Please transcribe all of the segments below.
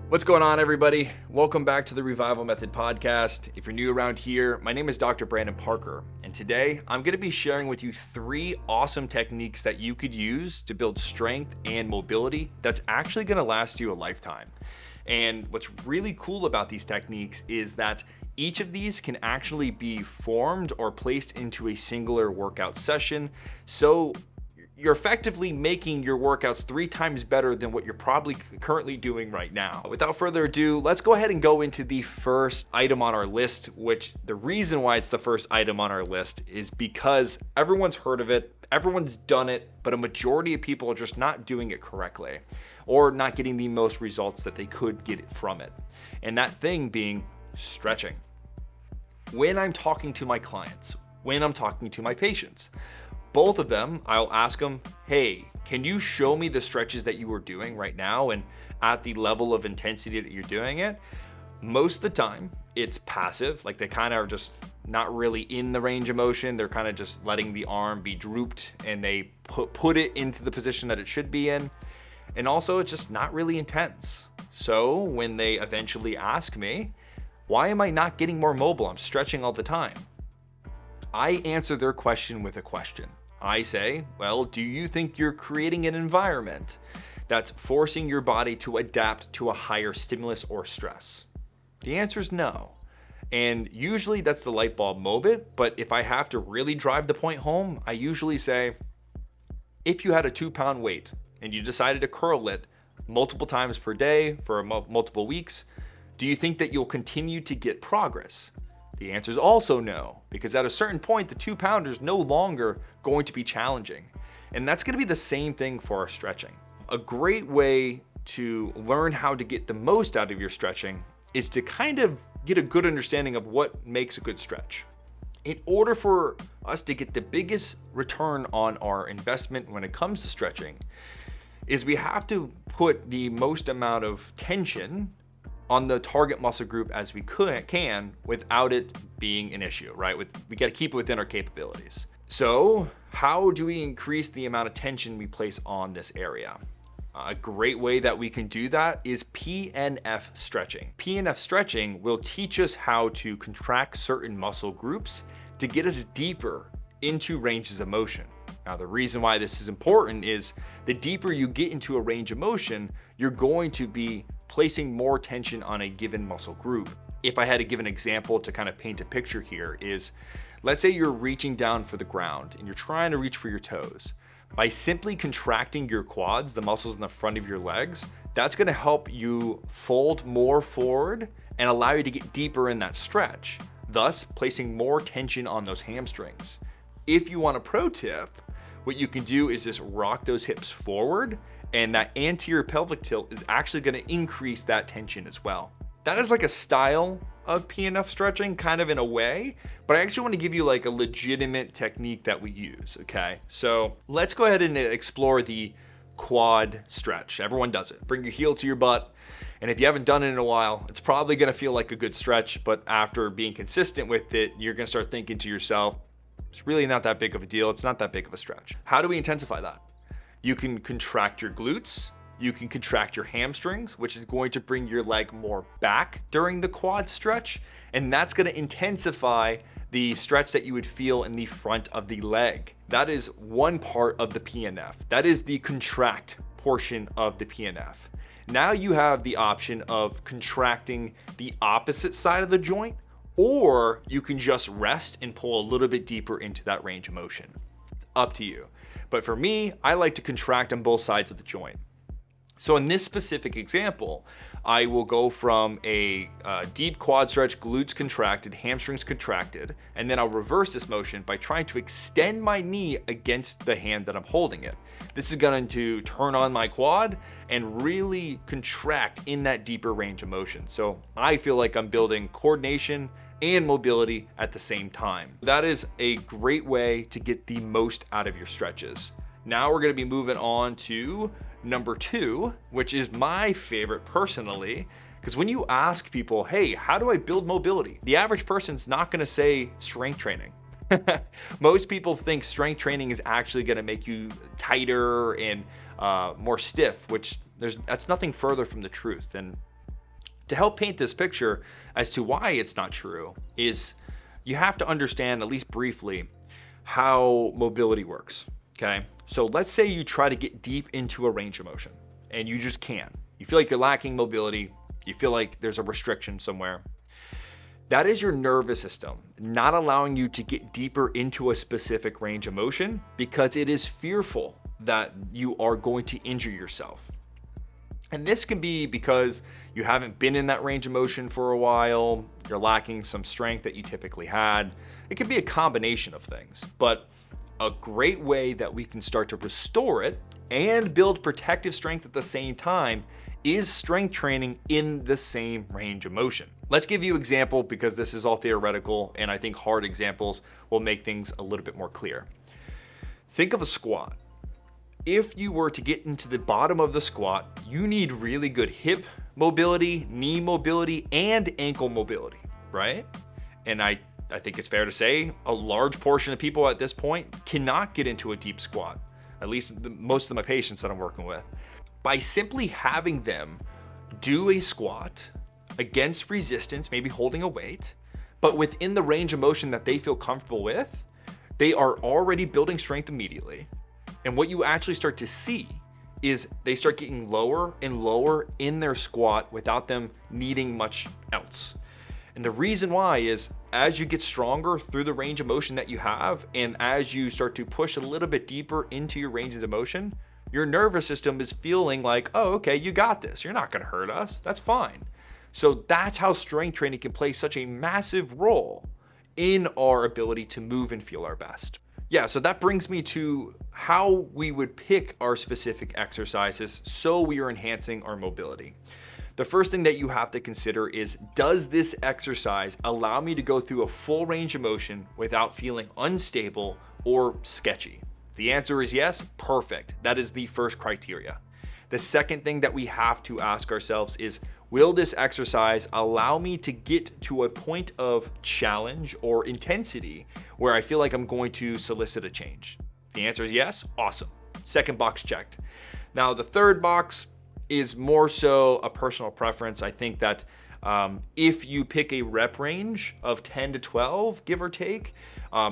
What's going on, everybody? Welcome back to the Revival Method podcast. If you're new around here, my name is Dr. Brandon Parker, and today I'm going to be sharing with you 3 awesome techniques that you could use to build strength and mobility that's actually going to last you a lifetime. And what's really cool about these techniques is that each of these can actually be formed or placed into a singular workout session. So you're effectively making your workouts 3 times better than what you're probably currently doing right now. Without further ado, let's go ahead and go into the first item on our list, which the reason why it's the first item on our list is because everyone's heard of it, everyone's done it, but a majority of people are just not doing it correctly or not getting the most results that they could get from it. And that thing being stretching. When I'm talking to my clients, when I'm talking to my patients, both of them, I'll ask them, hey, can you show me the stretches that you are doing right now and at the level of intensity that you're doing it? Most of the time, it's passive, like they kind of are just not really in the range of motion. They're kind of just letting the arm be drooped and they put it into the position that it should be in. And also, it's just not really intense. So when they eventually ask me, why am I not getting more mobile? I'm stretching all the time. I answer their question with a question. I say, well, do you think you're creating an environment that's forcing your body to adapt to a higher stimulus or stress? The answer is no. And usually that's the light bulb moment, but if I have to really drive the point home, I usually say, if you had a 2-pound weight and you decided to curl it multiple times per day for multiple weeks, do you think that you'll continue to get progress? The answer is also no, because at a certain point, the 2-pounder is no longer going to be challenging. And that's going to be the same thing for our stretching. A great way to learn how to get the most out of your stretching is to kind of get a good understanding of what makes a good stretch. In order for us to get the biggest return on our investment when it comes to stretching, is we have to put the most amount of tension on the target muscle group as we can without it being an issue, right? We got to keep it within our capabilities. So how do we increase the amount of tension we place on this area? A great way that we can do that is PNF stretching. PNF stretching will teach us how to contract certain muscle groups to get us deeper into ranges of motion. Now, the reason why this is important is the deeper you get into a range of motion, you're going to be placing more tension on a given muscle group. If I had to give an example to kind of paint a picture here is, let's say you're reaching down for the ground and you're trying to reach for your toes. By simply contracting your quads, the muscles in the front of your legs, that's going to help you fold more forward and allow you to get deeper in that stretch, thus placing more tension on those hamstrings. If you want a pro tip, what you can do is just rock those hips forward, and that anterior pelvic tilt is actually going to increase that tension as well. That is like a style of PNF stretching, kind of in a way, but I actually want to give you like a legitimate technique that we use, okay? So let's go ahead and explore the quad stretch. Everyone does it. Bring your heel to your butt, and if you haven't done it in a while, it's probably going to feel like a good stretch, but after being consistent with it, you're going to start thinking to yourself, it's really not that big of a deal. It's not that big of a stretch. How do we intensify that? You can contract your glutes, you can contract your hamstrings, which is going to bring your leg more back during the quad stretch, and that's going to intensify the stretch that you would feel in the front of the leg. That is one part of the PNF. That is the contract portion of the PNF. Now you have the option of contracting the opposite side of the joint, or you can just rest and pull a little bit deeper into that range of motion. It's up to you. But for me, I like to contract on both sides of the joint. So in this specific example, I will go from a deep quad stretch, glutes contracted, hamstrings contracted, and then I'll reverse this motion by trying to extend my knee against the hand that I'm holding it. This is going to turn on my quad and really contract in that deeper range of motion. So I feel like I'm building coordination and mobility at the same time. That is a great way to get the most out of your stretches. Now we're going to be moving on to number 2, which is my favorite personally, because when you ask people, hey, how do I build mobility? The average person's not going to say strength training. Most people think strength training is actually going to make you tighter and more stiff, which that's nothing further from the truth. And To help paint this picture as to why it's not true is you have to understand, at least briefly, how mobility works, okay? So let's say you try to get deep into a range of motion and you just can't. You feel like you're lacking mobility. You feel like there's a restriction somewhere. That is your nervous system not allowing you to get deeper into a specific range of motion because it is fearful that you are going to injure yourself. And this can be because you haven't been in that range of motion for a while, you're lacking some strength that you typically had. It can be a combination of things, but a great way that we can start to restore it and build protective strength at the same time is strength training in the same range of motion. Let's give you an example because this is all theoretical and I think hard examples will make things a little bit more clear. Think of a squat. If you were to get into the bottom of the squat, you need really good hip mobility, knee mobility, and ankle mobility, right? And I think it's fair to say a large portion of people at this point cannot get into a deep squat, at least most of my patients that I'm working with. By simply having them do a squat against resistance, maybe holding a weight, but within the range of motion that they feel comfortable with, they are already building strength immediately. And what you actually start to see is they start getting lower and lower in their squat without them needing much else. And the reason why is as you get stronger through the range of motion that you have, and as you start to push a little bit deeper into your range of motion, your nervous system is feeling like, oh, okay, you got this. You're not gonna hurt us. That's fine. So that's how strength training can play such a massive role in our ability to move and feel our best. Yeah, so that brings me to how we would pick our specific exercises so we are enhancing our mobility. The first thing that you have to consider is, does this exercise allow me to go through a full range of motion without feeling unstable or sketchy? The answer is yes, perfect. That is the first criteria. The second thing that we have to ask ourselves is, will this exercise allow me to get to a point of challenge or intensity where I feel like I'm going to solicit a change? The answer is yes, awesome. Second box checked. Now the third box is more so a personal preference. I think that if you pick a rep range of 10 to 12, give or take,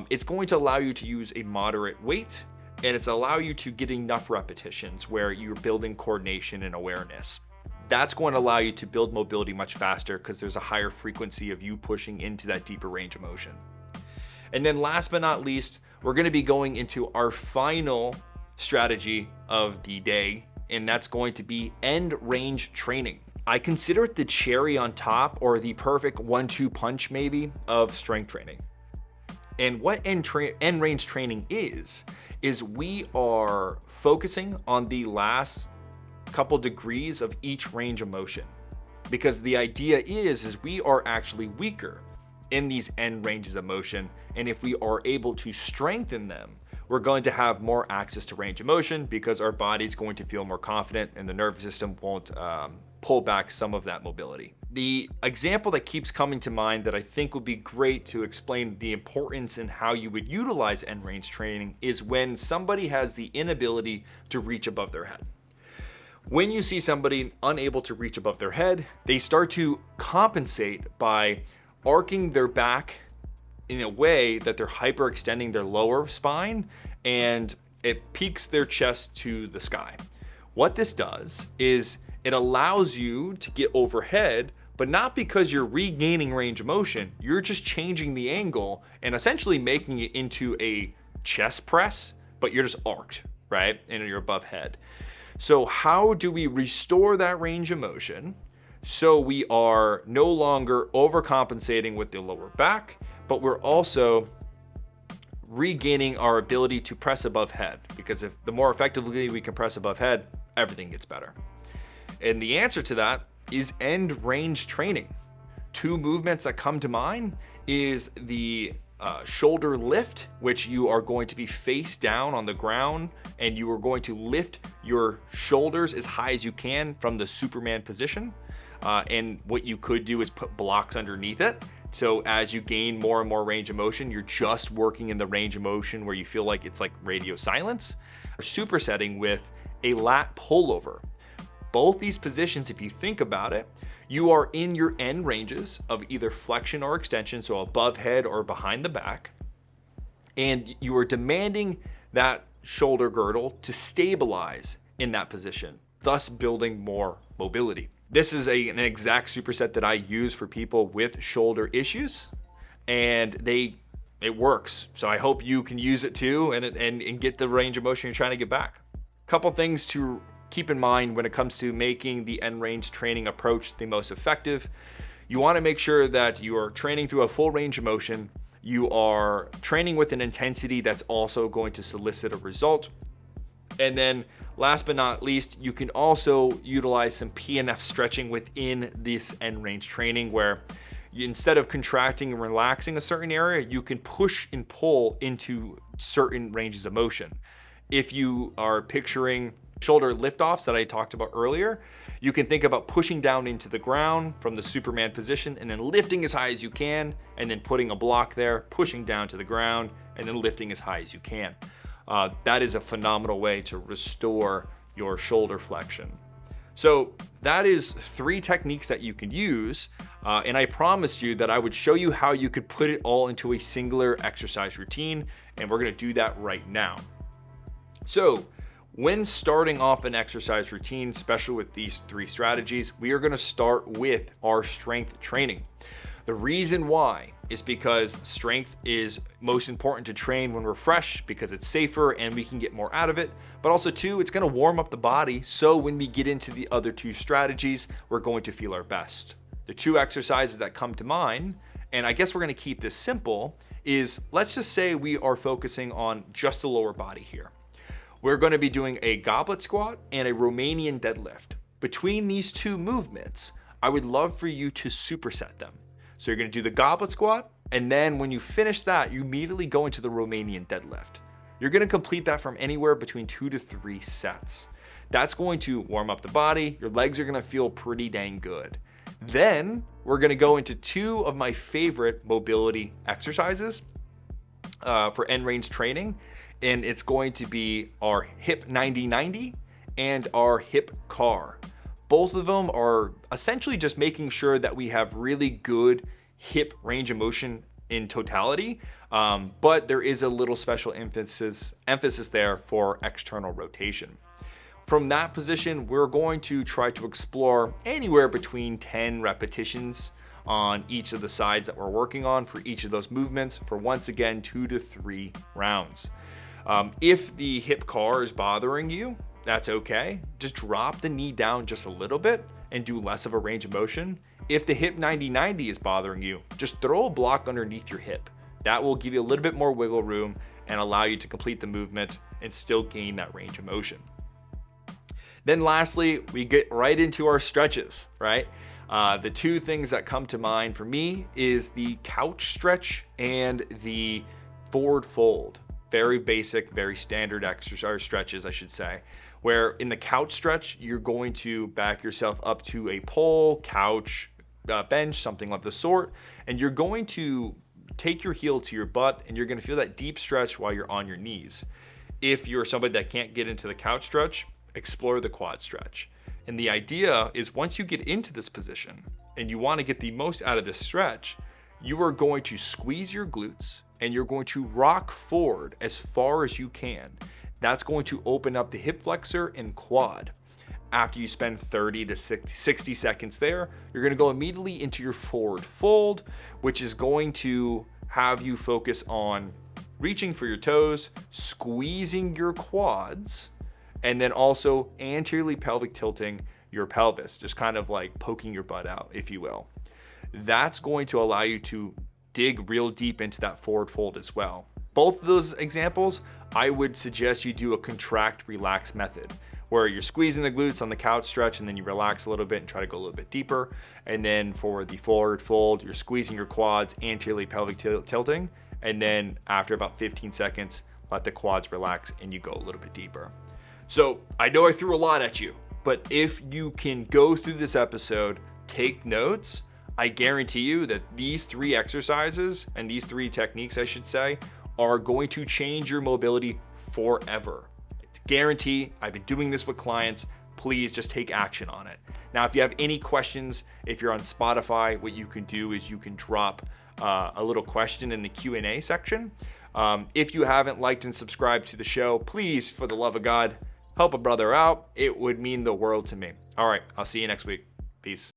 it's going to allow you to use a moderate weight, and it's allow you to get enough repetitions where you're building coordination and awareness. That's going to allow you to build mobility much faster because there's a higher frequency of you pushing into that deeper range of motion. And then last but not least, we're going to be going into our final strategy of the day, and that's going to be end range training. I consider it the cherry on top, or the perfect 1-2 punch maybe of strength training. And what end range training is we are focusing on the last couple degrees of each range of motion. Because the idea is we are actually weaker in these end ranges of motion. And if we are able to strengthen them, we're going to have more access to range of motion because our body's going to feel more confident and the nervous system won't pull back some of that mobility. The example that keeps coming to mind that I think would be great to explain the importance and how you would utilize end range training is when somebody has the inability to reach above their head. When you see somebody unable to reach above their head, they start to compensate by arcing their back in a way that they're hyperextending their lower spine, and it peaks their chest to the sky. What this does is it allows you to get overhead, but not because you're regaining range of motion. You're just changing the angle and essentially making it into a chest press, but you're just arced, right? And you're above head. So how do we restore that range of motion so we are no longer overcompensating with the lower back, but we're also regaining our ability to press above head? Because if the more effectively we can press above head, everything gets better. And the answer to that is end range training. Two movements that come to mind is the shoulder lift, which you are going to be face down on the ground and you are going to lift your shoulders as high as you can from the Superman position. And what you could do is put blocks underneath it. So as you gain more and more range of motion, you're just working in the range of motion where you feel like it's like radio silence. Supersetting with a lat pullover. Both these positions, if you think about it, you are in your end ranges of either flexion or extension, so above head or behind the back, and you are demanding that shoulder girdle to stabilize in that position, thus building more mobility. This is an exact superset that I use for people with shoulder issues, and it works. So I hope you can use it too and get the range of motion you're trying to get back. Couple things to keep in mind when it comes to making the end range training approach the most effective. You want to make sure that you are training through a full range of motion. You are training with an intensity that's also going to solicit a result. And then last but not least, you can also utilize some PNF stretching within this end range training, where instead of contracting and relaxing a certain area, you can push and pull into certain ranges of motion. If you are picturing shoulder liftoffs that I talked about earlier, you can think about pushing down into the ground from the Superman position and then lifting as high as you can, and then putting a block there, pushing down to the ground, and then lifting as high as you can. That is a phenomenal way to restore your shoulder flexion. So that is 3 techniques that you can use, and I promised you that I would show you how you could put it all into a singular exercise routine, and we're gonna do that right now. So when starting off an exercise routine, especially with these 3 strategies, we are gonna start with our strength training. The reason why is because strength is most important to train when we're fresh, because it's safer and we can get more out of it. But also too, it's gonna warm up the body, so when we get into the other 2 strategies, we're going to feel our best. The 2 exercises that come to mind, and I guess we're gonna keep this simple, is let's just say we are focusing on just the lower body here. We're gonna be doing a goblet squat and a Romanian deadlift. Between these 2 movements, I would love for you to superset them. So you're gonna do the goblet squat, and then when you finish that, you immediately go into the Romanian deadlift. You're gonna complete that from anywhere between 2 to 3 sets. That's going to warm up the body. Your legs are gonna feel pretty dang good. Then we're gonna go into 2 of my favorite mobility exercises for end range training, and it's going to be our hip 90-90 and our hip car. Both of them are essentially just making sure that we have really good hip range of motion in totality, but there is a little special emphasis there for external rotation. From that position, we're going to try to explore anywhere between 10 repetitions on each of the sides that we're working on for each of those movements for, once again, 2 to 3 rounds. If the hip car is bothering you, that's okay. Just drop the knee down just a little bit and do less of a range of motion. If the hip 90-90 is bothering you, just throw a block underneath your hip. That will give you a little bit more wiggle room and allow you to complete the movement and still gain that range of motion. Then lastly, we get right into our stretches, right? The 2 things that come to mind for me is the couch stretch and the forward fold. Very basic, very standard exercise stretches, I should say, where in the couch stretch, you're going to back yourself up to a pole, couch, bench, something of the sort, and you're going to take your heel to your butt, and you're going to feel that deep stretch while you're on your knees. If you're somebody that can't get into the couch stretch, explore the quad stretch. And the idea is, once you get into this position and you want to get the most out of this stretch, you are going to squeeze your glutes and you're going to rock forward as far as you can. That's going to open up the hip flexor and quad. After you spend 30 to 60 seconds there, you're going to go immediately into your forward fold, which is going to have you focus on reaching for your toes, squeezing your quads, and then also anteriorly pelvic tilting your pelvis, just kind of like poking your butt out, if you will. That's going to allow you to dig real deep into that forward fold as well. Both of those examples, I would suggest you do a contract relax method, where you're squeezing the glutes on the couch stretch and then you relax a little bit and try to go a little bit deeper. And then for the forward fold, you're squeezing your quads, anteriorly pelvic tilting, and then after about 15 seconds, let the quads relax and you go a little bit deeper. So I know I threw a lot at you, but if you can go through this episode, take notes, I guarantee you that these 3 exercises, and these 3 techniques, I should say, are going to change your mobility forever. It's a guarantee. I've been doing this with clients please just take action on it. Now, if you have any questions, if you're on Spotify, what you can do is you can drop a little question in the Q&A section. If you haven't liked and subscribed to the show, please, for the love of God, help a brother out. It would mean the world to me. All right, I'll see you next week. Peace.